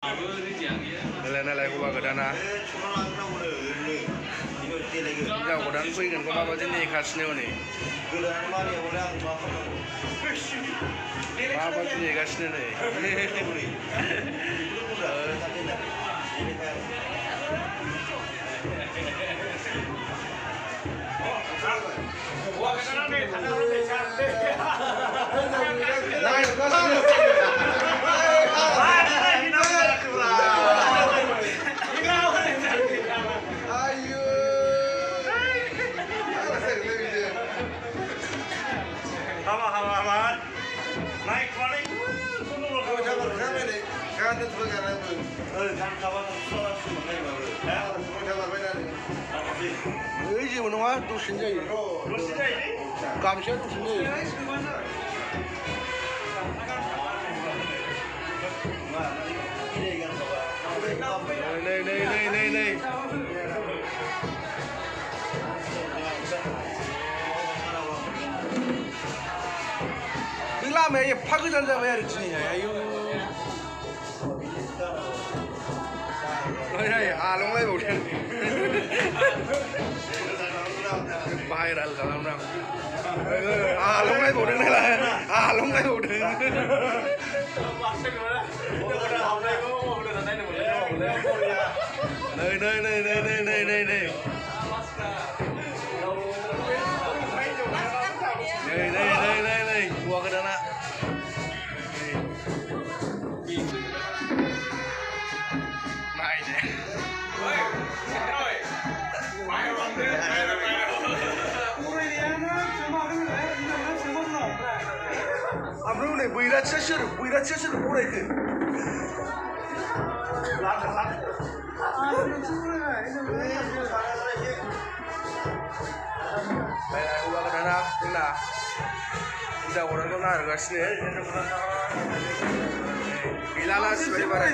नालाय हौवा गोदाना हिनजाव गोदान फैगोनखौ माबायदि नेगासिनो हनै माबायदि नेगासिनो नै जेबो नङा दसेनो जायो गामसाया दसेनो जायो नै बे लामाया एफा गोजान जाबाय आरो दिनैहाय आयौ आलंलायबावदों भाइराल खालामदां आलंलायबावदों नालाय आलंलायबावदों नै हौवा गोदाना ओमफ्राय हनै बैराथिया सोर फरायखो हौवा गोदाना जोंना हिनजाव गोदानखौ नागिरगासिनो गैलाना सिबाय बाराय